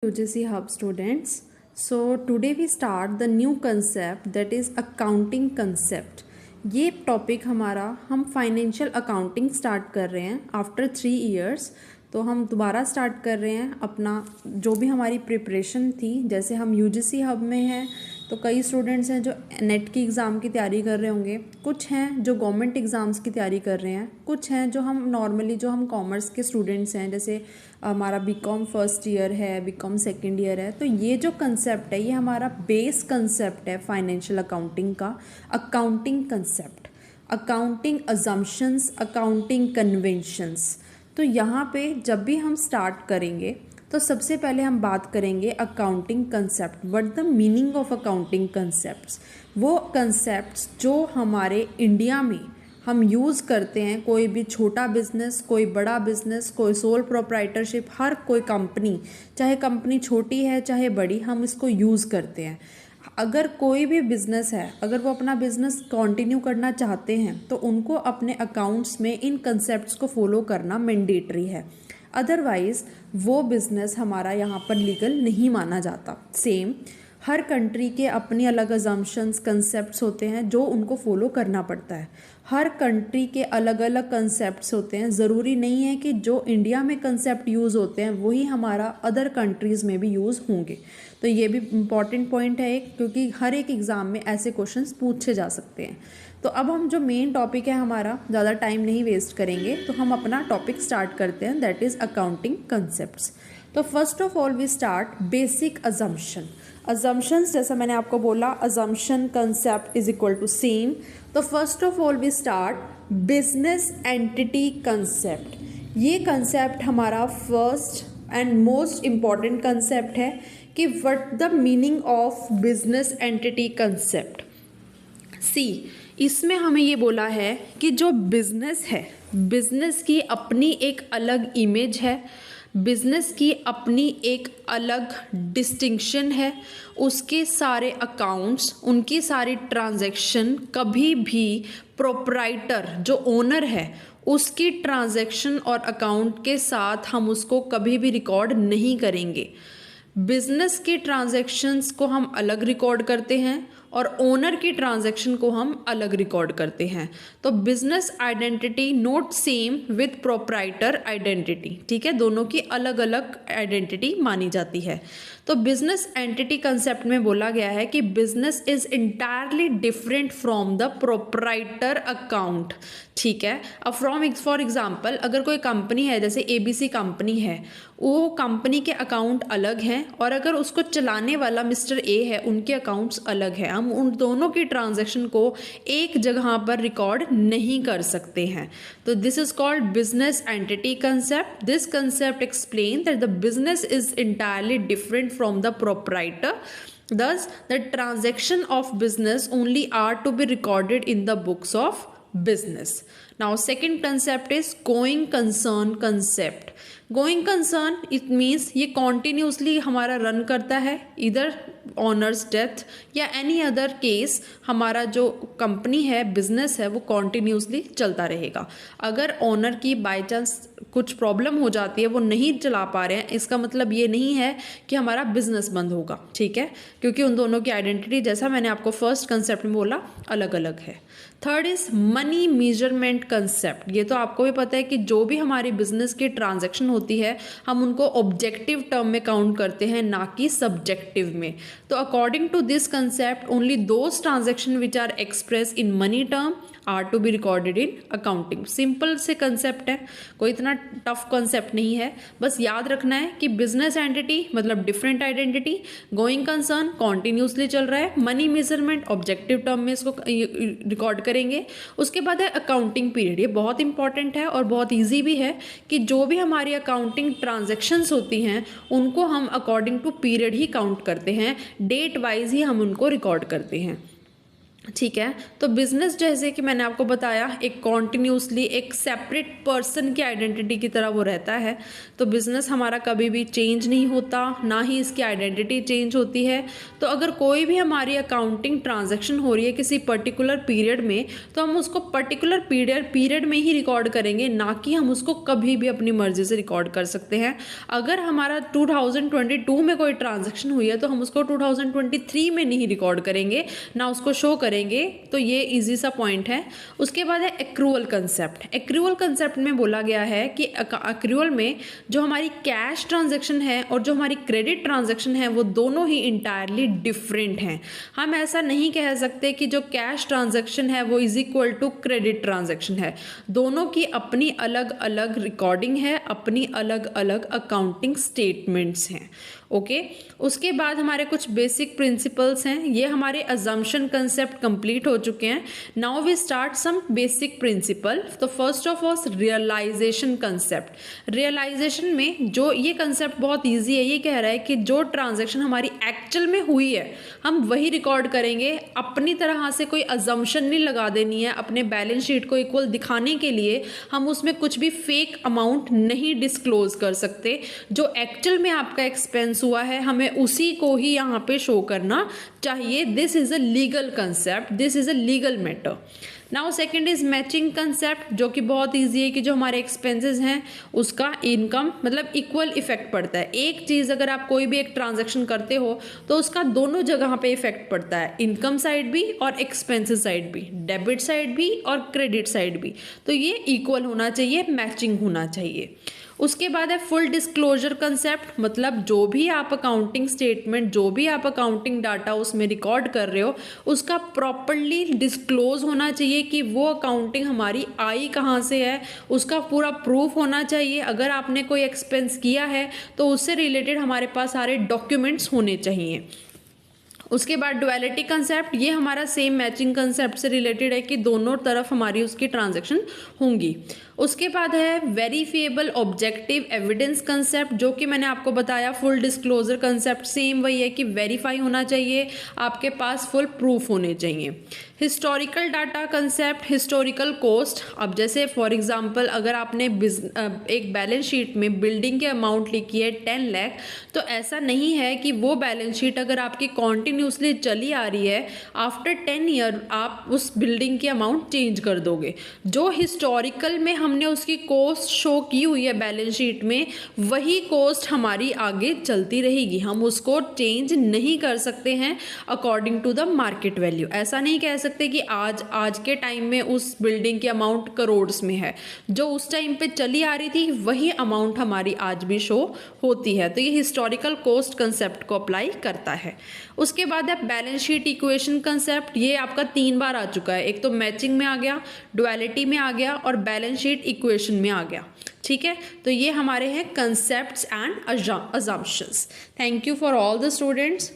UGC Hub students. So today we start the new concept that is accounting concept. ये topic हमारा हम financial accounting start कर रहे हैं आफ्टर 3 इयर्स। तो हम दोबारा स्टार्ट कर रहे हैं अपना जो भी हमारी प्रिपरेशन थी। जैसे हम यूजीसी हब में हैं तो कई स्टूडेंट्स हैं जो नेट की एग्ज़ाम की तैयारी कर रहे होंगे, कुछ हैं जो गवर्नमेंट एग्ज़ाम्स की तैयारी कर रहे हैं, कुछ हैं जो हम नॉर्मली जो हम कॉमर्स के स्टूडेंट्स हैं, जैसे हमारा बीकॉम फर्स्ट ईयर है, बीकॉम सेकंड ईयर है। तो ये जो कंसेप्ट है ये हमारा बेस कंसेप्ट है फाइनेंशियल अकाउंटिंग का, accounting concept, accounting assumptions, accounting conventions. तो यहाँ पे जब भी हम स्टार्ट करेंगे तो सबसे पहले हम बात करेंगे accounting concept, what the meaning of accounting concepts. वो कंसेप्ट्स जो हमारे इंडिया में हम यूज़ करते हैं, कोई भी छोटा बिजनेस, कोई बड़ा बिजनेस, कोई सोल प्रोप्राइटरशिप, हर कोई कंपनी, चाहे कंपनी छोटी है चाहे बड़ी, हम इसको यूज़ करते हैं। अगर कोई भी बिज़नेस है, अगर वो अपना बिज़नेस कंटिन्यू करना चाहते हैं तो उनको अपने अकाउंट्स में इन कंसेप्ट्स को फॉलो करना मैंडेटरी है, अदरवाइज़ वो बिज़नेस हमारा यहाँ पर लीगल नहीं माना जाता। सेम हर कंट्री के अपनी अलग अजम्पशंस, कंसेप्ट्स होते हैं जो उनको फॉलो करना पड़ता है। हर कंट्री के अलग अलग कंसेप्ट्स होते हैं। ज़रूरी नहीं है कि जो इंडिया में कंसेप्ट यूज़ होते हैं वही हमारा अदर कंट्रीज़ में भी यूज़ होंगे। तो ये भी इम्पॉर्टेंट पॉइंट है एक, क्योंकि हर एक एग्ज़ाम में ऐसे क्वेश्चंस पूछे जा सकते हैं। तो अब हम जो मेन टॉपिक है हमारा, ज़्यादा टाइम नहीं वेस्ट करेंगे, तो हम अपना टॉपिक स्टार्ट करते हैं, दैट इज़ अकाउंटिंग कंसेप्ट्स। तो first of all we start basic assumption. Assumptions, जैसा मैंने आपको बोला, assumption concept is equal to same. तो first of all we start business entity concept. ये कंसेप्ट हमारा first and most important concept है कि what the meaning of business entity concept. See, इसमें हमें ये बोला है कि जो बिजनेस है, बिजनेस की अपनी एक अलग इमेज है, बिजनेस की अपनी एक अलग डिस्टिंक्शन है। उसके सारे अकाउंट्स, उनकी सारी ट्रांजैक्शन कभी भी प्रोप्राइटर जो ओनर है उसकी ट्रांजैक्शन और अकाउंट के साथ हम उसको कभी भी रिकॉर्ड नहीं करेंगे। बिजनेस के ट्रांजैक्शंस को हम अलग रिकॉर्ड करते हैं और ओनर की ट्रांजैक्शन को हम अलग रिकॉर्ड करते हैं। तो business identity not same with proprietor identity, ठीक है, दोनों की अलग अलग आइडेंटिटी मानी जाती है। तो बिजनेस एंटिटी कंसेप्ट में बोला गया है कि business is entirely different from the proprietor account, ठीक है। अब फॉर एग्जाम्पल अगर कोई कंपनी है, जैसे एबीसी कंपनी है, वो कंपनी के अकाउंट अलग हैं और अगर उसको चलाने वाला मिस्टर ए है, उनके अकाउंट्स अलग हैं। हम उन दोनों की ट्रांजैक्शन को एक जगह पर रिकॉर्ड नहीं कर सकते हैं। तो this is called business entity concept. This concept explain that the business is entirely different from the proprietor, thus the transaction of business only are to be recorded in the books of business. Now second concept is going concern concept. Going concern it means ये continuously हमारा run करता है, इधर honours death या any other case, हमारा जो company है, business है, वो कॉन्टीन्यूसली चलता रहेगा। अगर ऑनर की बाय चांस कुछ प्रॉब्लम हो जाती है, वो नहीं चला पा रहे हैं, इसका मतलब ये नहीं है कि हमारा बिजनेस बंद होगा, ठीक है, क्योंकि उन दोनों की आइडेंटिटी, जैसा मैंने आपको फर्स्ट कंसेप्ट में बोला, अलग अलग है। Third is money measurement concept. ये तो आपको भी पता है कि जो भी हमारी बिजनेस की ट्रांजैक्शन होती है हम उनको ऑब्जेक्टिव टर्म में काउंट करते हैं, ना कि सब्जेक्टिव में। तो according to this concept only those transaction which are express in money term are to be recorded in accounting. Simple से कंसेप्ट है, कोई इतना टफ कंसेप्ट नहीं है। बस याद रखना है कि बिजनेस एंटिटी मतलब different identity, going concern continuously चल रहा है, मनी मेजरमेंट ऑब्जेक्टिव टर्म में इसको रिकॉर्ड करेंगे। उसके बाद है अकाउंटिंग पीरियड। ये बहुत इंपॉर्टेंट है और बहुत ईजी भी है कि जो भी हमारी अकाउंटिंग ट्रांजेक्शन्स होती हैं उनको हम अकॉर्डिंग टू पीरियड ही काउंट करते हैं, डेट वाइज ही हम उनको रिकॉर्ड करते हैं। ठीक है। तो बिजनेस जैसे कि मैंने आपको बताया एक कॉन्टिन्यूसली एक सेपरेट पर्सन की आइडेंटिटी की तरह वो रहता है। तो बिजनेस हमारा कभी भी चेंज नहीं होता, ना ही इसकी आइडेंटिटी चेंज होती है। तो अगर कोई भी हमारी अकाउंटिंग ट्रांजैक्शन हो रही है किसी पर्टिकुलर पीरियड में, तो हम उसको पर्टिकुलर पीरियड में ही रिकॉर्ड करेंगे, ना कि हम उसको कभी भी अपनी मर्जी से रिकॉर्ड कर सकते हैं। अगर हमारा 2022 में कोई ट्रांजैक्शन हुई है तो हम उसको 2023 में नहीं रिकॉर्ड करेंगे, ना उसको शो करेंगे। तो ये इजी सा पॉइंट है। उसके बाद है एक्रूअल कंसेप्ट। एक्रूअल कंसेप्ट में बोला गया है कि एक्रूअल में जो हमारी कैश ट्रांजैक्शन है और जो हमारी क्रेडिट ट्रांजैक्शन है वो दोनों ही इंटायरली डिफरेंट हैं। हम ऐसा नहीं कह सकते कि जो कैश ट्रांजैक्शन है वो is equal to credit transaction है। दोनों की अपनी अलग अलग रिकॉर्डिंग है, अपनी अलग अलग अकाउंटिंग स्टेटमेंट्स हैं। ओके, उसके बाद हमारे कुछ बेसिक प्रिंसिपल्स हैं। ये हमारे अजम्पशन कंसेप्ट कंप्लीट हो चुके हैं। Now we start some basic principle. तो first of all realisation concept. Realisation में जो ये कंसेप्ट बहुत इजी है, ये कह रहा है कि जो ट्रांजैक्शन हमारी एक्चुअल में हुई है हम वही रिकॉर्ड करेंगे। अपनी तरह से कोई अजम्पशन नहीं लगा देनी है। अपने बैलेंस शीट को इक्वल दिखाने के लिए हम उसमें कुछ भी फेक अमाउंट नहीं डिस्क्लोज कर सकते। जो एक्चुअल में आपका एक्सपेंस हुआ है हमें उसी को ही यहाँ पे शो करना चाहिए। This is a legal concept, this is a legal matter. Now second is matching concept, जो कि बहुत ईजी है कि जो हमारे एक्सपेंसेस हैं उसका इनकम मतलब इक्वल इफेक्ट पड़ता है। एक चीज़ अगर आप कोई भी एक ट्रांजैक्शन करते हो तो उसका दोनों जगह पे इफेक्ट पड़ता है, इनकम साइड भी और एक्सपेंसेस साइड भी, डेबिट साइड भी और क्रेडिट साइड भी। तो ये इक्वल होना चाहिए, मैचिंग होना चाहिए। उसके बाद है फुल डिस्क्लोजर कंसेप्ट, मतलब जो भी आप अकाउंटिंग स्टेटमेंट, जो भी आप अकाउंटिंग डाटा उसमें रिकॉर्ड कर रहे हो उसका प्रॉपरली डिस्क्लोज होना चाहिए कि वो अकाउंटिंग हमारी आई कहाँ से है, उसका पूरा प्रूफ होना चाहिए। अगर आपने कोई एक्सपेंस किया है तो उससे रिलेटेड हमारे पास सारे डॉक्यूमेंट्स होने चाहिए। उसके बाद डुअलिटी कंसेप्ट, ये हमारा सेम मैचिंग कंसेप्ट से रिलेटेड है कि दोनों तरफ हमारी उसकी ट्रांजैक्शन होंगी। उसके बाद है वेरीफिएबल ऑब्जेक्टिव एविडेंस कंसेप्ट, जो कि मैंने आपको बताया फुल डिस्क्लोजर कंसेप्ट सेम वही है कि वेरीफाई होना चाहिए, आपके पास फुल प्रूफ होने चाहिए। Historical data concept, historical cost. अब जैसे फॉर एग्जांपल अगर आपने एक बैलेंस शीट में बिल्डिंग की अमाउंट लिखी है 10 लाख, तो ऐसा नहीं है कि वो बैलेंस शीट अगर आपकी कॉन्टिन्यूसली चली आ रही है आफ्टर 10 ईयर आप उस बिल्डिंग की अमाउंट चेंज कर दोगे। जो हिस्टोरिकल में हमने उसकी कॉस्ट शो की हुई है बैलेंस शीट में, वही कॉस्ट हमारी आगे चलती रहेगी, हम उसको चेंज नहीं कर सकते हैं according to the market value. ऐसा नहीं कह सकते कि आज के टाइम में उस बिल्डिंग की अमाउंट करोड़ में है, जो उस टाइम पे चली आ रही थी वही अमाउंट हमारी आज भी शो होती है। तो ये हिस्टोरिकल कॉस्ट कंसेप्ट को अप्लाई करता है। उसके बाद है बैलेंस शीट इक्वेशन कंसेप्ट, ये आपका 3 बार आ चुका है। एक तो मैचिंग में आ गया, डुअलिटी में आ गया और बैलेंस शीट इक्वेशन में आ गया। ठीक है, तो ये हमारे हैं concepts and assumptions. Thank you for all the students.